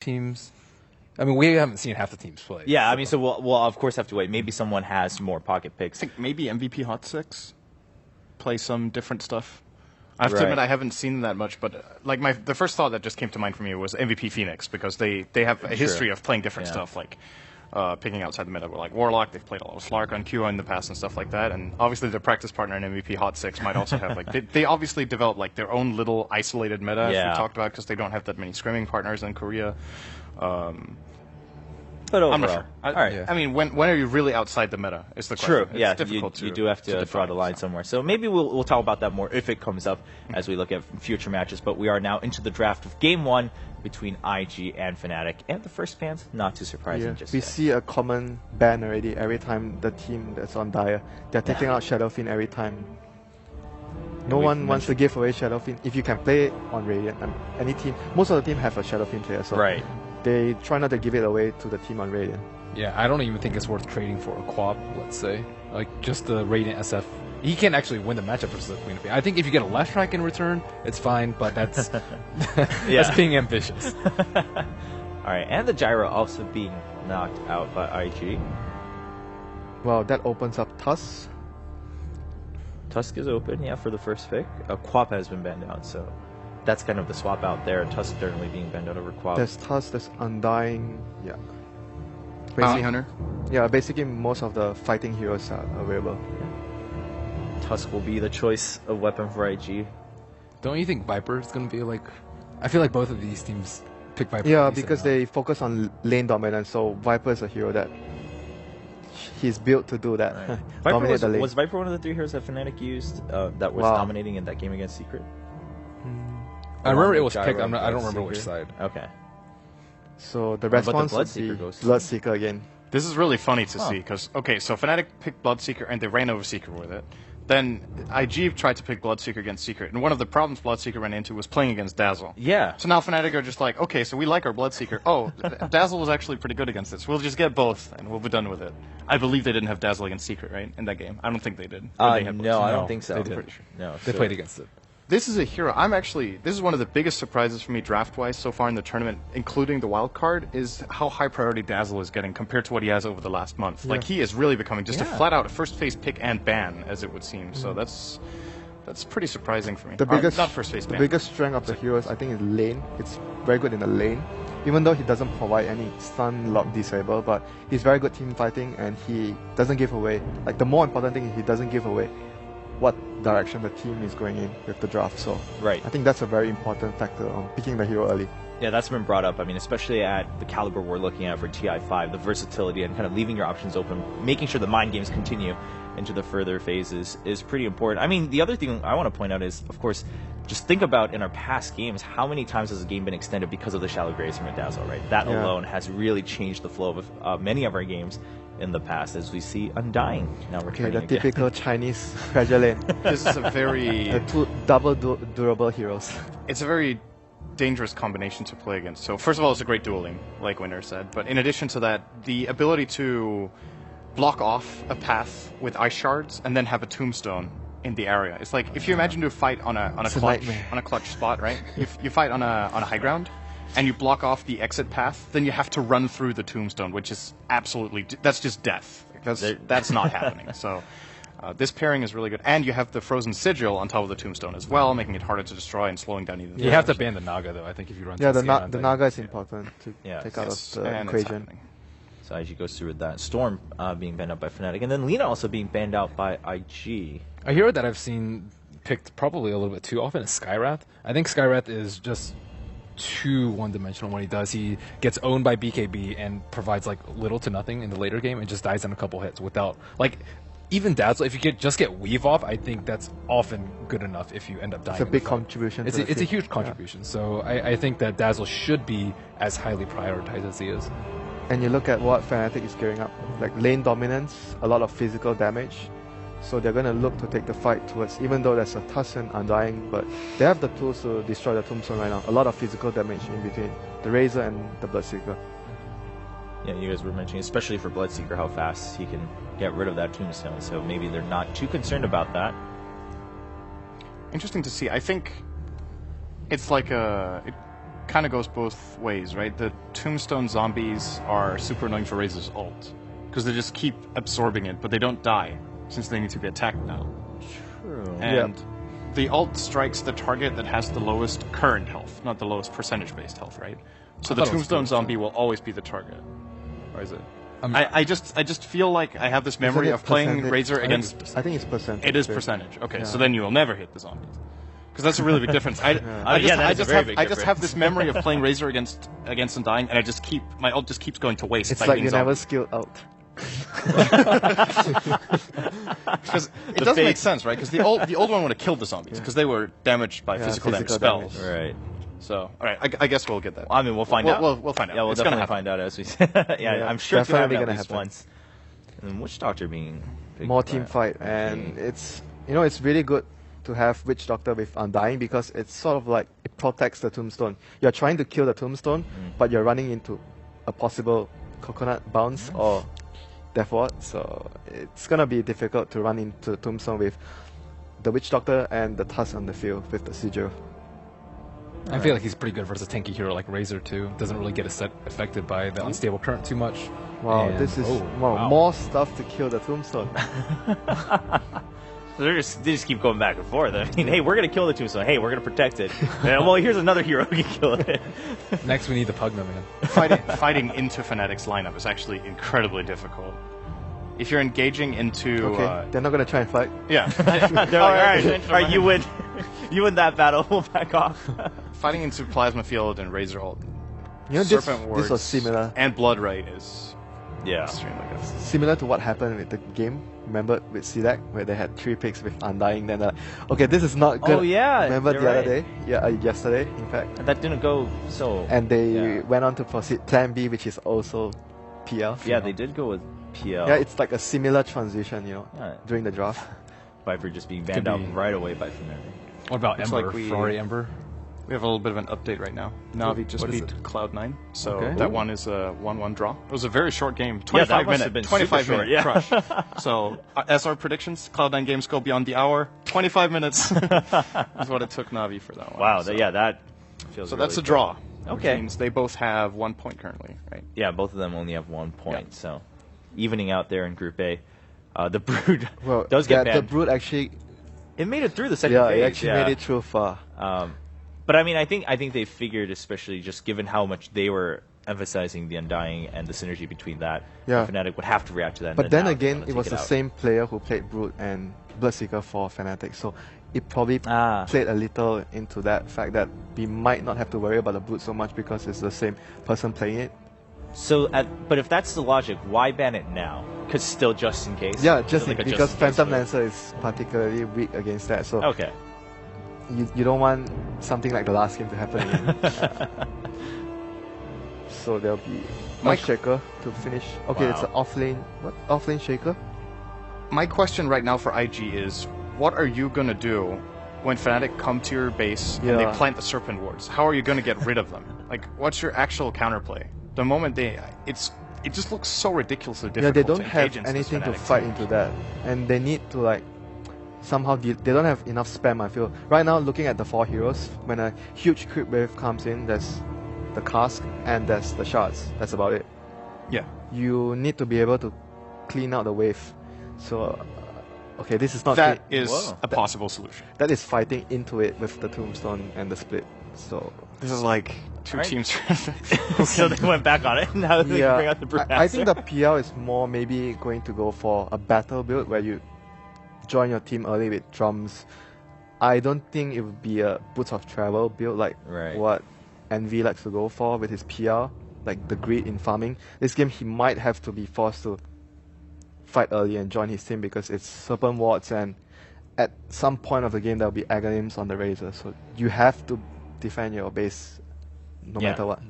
teams. I mean, we haven't seen half the teams play. Yeah, I mean, so we'll of course have to wait. Maybe someone has more pocket picks. I think maybe MVP Hot 6 play some different stuff. I have to admit I haven't seen that much, but like the first thought that just came to mind for me was MVP Phoenix, because they have a history of playing different stuff, like picking outside the meta. Like Warlock, they've played a lot of Slark on Q in the past and stuff like that, and obviously their practice partner in MVP Hot 6 might also have, like, they obviously develop like their own little isolated meta, as we talked about, because they don't have that many scrimming partners in Korea. But overall, I'm not sure. all right. I mean, when are you really outside the meta is the question. True. It's difficult you do have to draw the line somewhere. So maybe we'll talk about that more if it comes up as we look at future matches. But we are now into the draft of Game 1 between IG and Fnatic. And the first bans, not too surprising. Yeah. We see a common ban already every time the team that's on Dire. They're taking out Shadowfiend every time. No one wants to give away Shadowfiend. If you can play it on Radiant, any team, most of the team have a Shadowfiend player. So they try not to give it away to the team on Radiant. Yeah, I don't even think it's worth trading for a Quap, let's say. Like, just the Radiant SF. He can actually win the matchup versus the Queen of Pain. I think if you get a left track in return, it's fine, but that's, that's being ambitious. Alright, and the Gyro also being knocked out by IG. Well, that opens up Tusk. Tusk is open, yeah, for the first pick. Quap has been banned out, so that's kind of the swap out there. Tusk certainly being banned out over Quap. There's Tusk, there's Undying, yeah. Bounty Hunter? Yeah, basically most of the fighting heroes are available. Tusk will be the choice of weapon for IG. Don't you think Viper is going to be like... I feel like both of these teams pick Viper. Yeah, because they focus on lane dominance, so Viper is a hero that he's built to do that. Right. Viper was Viper one of the 3 heroes that Fnatic used that was dominating in that game against Secret? I remember it was picked. I don't remember which side. Okay. So the response would be Bloodseeker again. This is really funny to see, because, okay, so Fnatic picked Bloodseeker and they ran over Secret with it. Then IG tried to pick Bloodseeker against Secret, and one of the problems Bloodseeker ran into was playing against Dazzle. Yeah. So now Fnatic are just like, okay, so we like our Bloodseeker. Oh, Dazzle was actually pretty good against this. We'll just get both, and we'll be done with it. I believe they didn't have Dazzle against Secret, right, in that game? I don't think they did. They no, I don't think so. They did. Pretty sure. No, they played against it. This is a hero. This is one of the biggest surprises for me draft-wise so far in the tournament, including the wild card, is how high priority Dazzle is getting compared to what he has over the last month. Yeah. Like, he is really becoming just a flat-out first-phase pick and ban, as it would seem. So that's pretty surprising for me. The biggest, not first-phase ban. The biggest strength of the heroes, I think, is lane. It's very good in the lane. Even though he doesn't provide any stun, lock, disable, but he's very good team fighting, and he doesn't give away. Like, the more important thing is he doesn't give away what direction the team is going in with the draft. So I think that's a very important factor on picking the hero early. Yeah, that's been brought up. I mean, especially at the caliber we're looking at for TI5, the versatility and kind of leaving your options open, making sure the mind games continue into the further phases is pretty important. I mean, the other thing I want to point out is, of course, just think about in our past games, how many times has a game been extended because of the shallow graves from Dazzle, right? That alone has really changed the flow of many of our games in the past, as we see Undying now returning the typical Chinese treasure lane. This is a very... the two double durable heroes. It's a very dangerous combination to play against. So first of all, it's a great dueling, like Winter said, but in addition to that, the ability to block off a path with ice shards and then have a tombstone in the area. It's like, if you imagine to fight on a clutch spot, right? If you fight on a high ground, and you block off the exit path, then you have to run through the tombstone, which is absolutely... That's just death. That's not happening. So this pairing is really good. And you have the Frozen Sigil on top of the tombstone as well, making it harder to destroy and slowing down even... You have to ban the Naga, though, I think, if you run... Yeah, the Naga is important to take out of the equation. So IG goes through with that. Storm being banned out by Fnatic, and then Lina also being banned out by IG. A hero that I've seen picked probably a little bit too often is Skywrath. I think Skywrath is just too one-dimensional when he does. He gets owned by BKB and provides like little to nothing in the later game and just dies in a couple hits without, like, even Dazzle, if you just get weave off, I think that's often good enough if you end up dying. It's a big contribution. It's a huge contribution. So I think that Dazzle should be as highly prioritized as he is. And you look at what Fnatic is gearing up, like lane dominance, a lot of physical damage. So they're going to look to take the fight towards, even though there's a Tusk and Undying, but they have the tools to destroy the Tombstone right now. A lot of physical damage in between the Razor and the Bloodseeker. Yeah, you guys were mentioning, especially for Bloodseeker, how fast he can get rid of that Tombstone, so maybe they're not too concerned about that. Interesting to see. I think it's like a... It kind of goes both ways, right? The Tombstone zombies are super annoying for Razor's ult, because they just keep absorbing it, but they don't die, since they need to be attacked now. True. And the ult strikes the target that has the lowest current health, not the lowest percentage-based health, right? So the thought it was Tombstone good. zombie will always be the target. Or is it? I'm- I just feel like I have this memory it of playing percentage? Razor against... I think it's percentage. It is based. percentage. Okay, Yeah. so then you will never hit the zombies. Because that's a really big difference. I yeah, that is a very big I just have difference. this memory of playing Razor against Undying, and my ult just keeps going to waste. It's by like hitting you never zombies. skilled out. Because it doesn't make sense, right? Because the old one would have killed the zombies because they were damaged by Yeah, physical damage physical spells. Right. So, all right, I guess we'll get that. I mean, we'll find out. We'll find out. Yeah, we'll It's gonna definitely happen. find out as we. yeah, Yeah, I'm sure it's gonna definitely happen at gonna least happen. once. And then Witch Doctor being picked More by- team fight, and it's it's really good to have Witch Doctor with Undying because it's sort of like it protects the Tombstone. You're trying to kill the Tombstone, but you're running into a possible coconut bounce or Death Ward, so it's gonna be difficult to run into the Tombstone with the Witch Doctor and the Tusk on the field with the Sigil. I feel like he's pretty good versus a tanky hero like Razor too. Doesn't really get affected by the unstable current too much. Wow, And- this is wow. more stuff to kill the Tombstone. So they just keep going back and forth. I mean, hey, we're gonna kill the Tombstone. Hey, we're gonna protect it. And, well, here's another hero who can kill it. Next, we need the Pugna man. Fighting into Fnatic's lineup is actually incredibly difficult. If you're engaging into... Okay, they're not gonna try and fight. yeah. They're like, all right, you win. You win that battle. We'll back off. Fighting into Plasma Field and Razor ult. This Wards was similar. And Blood Ray is Yeah. extremely good. Similar to what happened with the game, remember with Sidak, where they had 3 picks with Undying, then okay, this is not good. Oh, yeah, Remember you're the other right. day? Yeah, yesterday, in fact. And that didn't go so. And they yeah. went on to proceed Plan B, which is also PL. Yeah, they did go with PL. Yeah, it's like a similar transition, Yeah. during the draft. Viper just being banned Could out be. right away by Fnatic. What about Looks Ember? like we- Ferrari Ember? We have a little bit of an update right now. Navi just what is beat Cloud9, so Okay. that Ooh. one is a 1-1 draw. It was a very short game, Yeah, 25 that must minute, have been 25 super minute short, yeah. crush. So, as our predictions, Cloud9 games go beyond the hour. 25 minutes is what it took Navi for that one. Wow. So, That feels. so really that's a good. draw. Okay. Which means they both have 1 point currently, right? Yeah, both of them only have 1 point, so evening out there in Group A. The Brood Well, does get the banned. Brood actually, It made it through the second yeah, phase. it actually made it through far. But I mean, I think they figured, especially just given how much they were emphasizing the Undying and the synergy between that, Yeah. Fnatic would have to react to that. But and then now again, wanna it take was the out. same player who played Brood and Bloodseeker for Fnatic, so it probably Ah. played a little into that fact that we might not have to worry about the Brood so much because it's the same person playing it. So, but if that's the logic, why ban it now? Because still, just in case. Yeah, Is it like a because just in case Phantom move? Lancer is particularly weak against that, so Okay. you don't want something like the last game to happen again. So there'll be Mike- Shaker to finish. Okay, it's an Wow. offlane Shaker. My question right now for IG is, what are you going to do when Fnatic come to your base and they Yeah. plant the Serpent Wards? How are you going to get rid of them? Like, what's your actual counterplay? The moment it just looks so ridiculously difficult. Yeah, they don't to have engage into this anything to Fnatic fight team. into that, and they need to like somehow they don't have enough spam. I feel right now looking at the 4 heroes, when a huge creep wave comes in, there's the cask and there's the shards. That's about it. Yeah. You need to be able to clean out the wave. So, okay, this is not That clean- is Whoa. a possible solution. that is fighting into it with the tombstone and the split. So This is like 2 Alright. teams. So they went back on it. Now they can bring out the I think the PL is more maybe going to go for a battle build where you join your team early with drums. I don't think it would be a Boots of Travel build like Right. what Envy likes to go for with his PL, like the greed in farming. This game he might have to be forced to fight early and join his team because it's Serpent Wards, and at some point of the game there'll be Aghanim's on the Razor, so you have to defend your base no Yeah. matter what.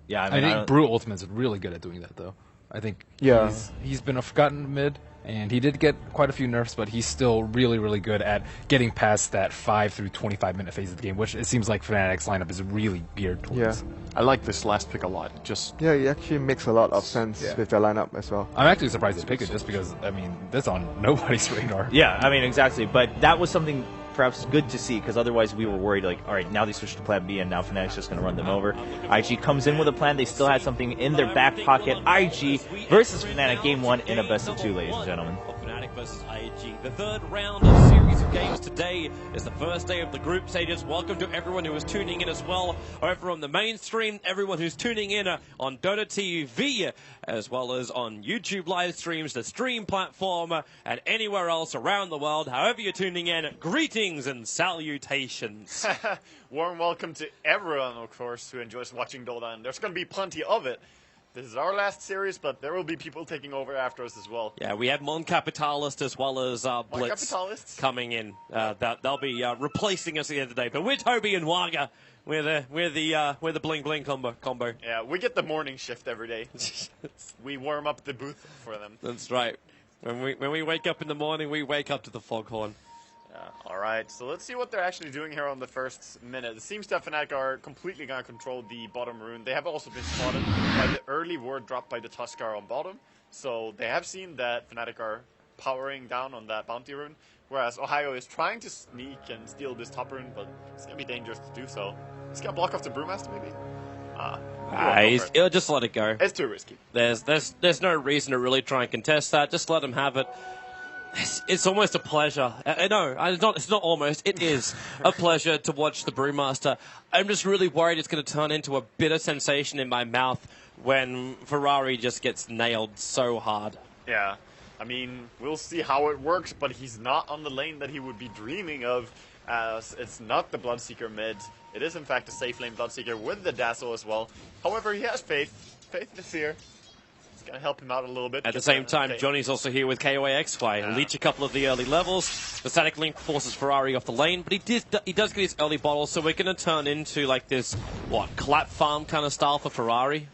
Yeah, I I mean, I think don't- Brew Ultimate's really good at doing that, though. I think Yeah. he's been a forgotten mid, and he did get quite a few nerfs, but he's still really, really good at getting past that 5 through 25 minute phase of the game, which it seems like Fnatic's lineup is really geared towards. Yeah. I like this last pick a lot. Just Yeah, it actually makes a lot of sense Yeah. with their lineup as well. I'm actually surprised they picked it just because, I mean, that's on nobody's radar. Yeah, I mean, exactly. But that was something perhaps good to see, because otherwise we were worried, like, all right, now they switched to plan B and now Fnatic's just going to run them over. IG comes in with a plan. They still had something in their back pocket. IG versus Fnatic, game 1 in a best of 2, ladies and gentlemen. Fnatic versus IG. The third round of series of games today is the first day of the group stages. Welcome to everyone who is tuning in as well, over on the main stream, everyone who's tuning in on Dota TV, as well as on YouTube live streams, the stream platform, and anywhere else around the world. However you're tuning in, greetings and salutations. Warm welcome to everyone, of course, who enjoys watching Dota, and there's going to be plenty of it. This is our last series, but there will be people taking over after us as well. Yeah, we had Mon Capitalist as well as Blitz coming in. They'll be replacing us at the end of the day. But we're Toby and Waga. We're the bling bling combo. Yeah, we get the morning shift every day. We warm up the booth for them. That's right. When we wake up in the morning, we wake up to the foghorn. All right, so let's see what they're actually doing here on the first minute. It seems that Fnatic are completely going to control the bottom rune. They have also been spotted by the early ward dropped by the Tuskar on bottom. So they have seen that Fnatic are powering down on that bounty rune, whereas Ohio is trying to sneak and steal this top rune, but it's going to be dangerous to do so. He's going to block off the Brewmaster, maybe? He'll just let it go. It's too risky. There's no reason to really try and contest that. Just let him have it. It's almost a pleasure. No, it's not almost. It is a pleasure to watch the Brewmaster. I'm just really worried it's going to turn into a bitter sensation in my mouth when Ferrari just gets nailed so hard. Yeah. I mean, we'll see how it works, but he's not on the lane that he would be dreaming of, as it's not the Bloodseeker mid. It is, in fact, a safe lane Bloodseeker with the Dazzle as well. However, he has faith. Faith in the fear. Going to help him out a little bit. At the same time, Johnny's also here with KOAXY. Leech a couple of the early levels. The Static Link forces Ferrari off the lane, but he does get his early bottle, so we're going to turn into like this, clap farm kind of style for Ferrari.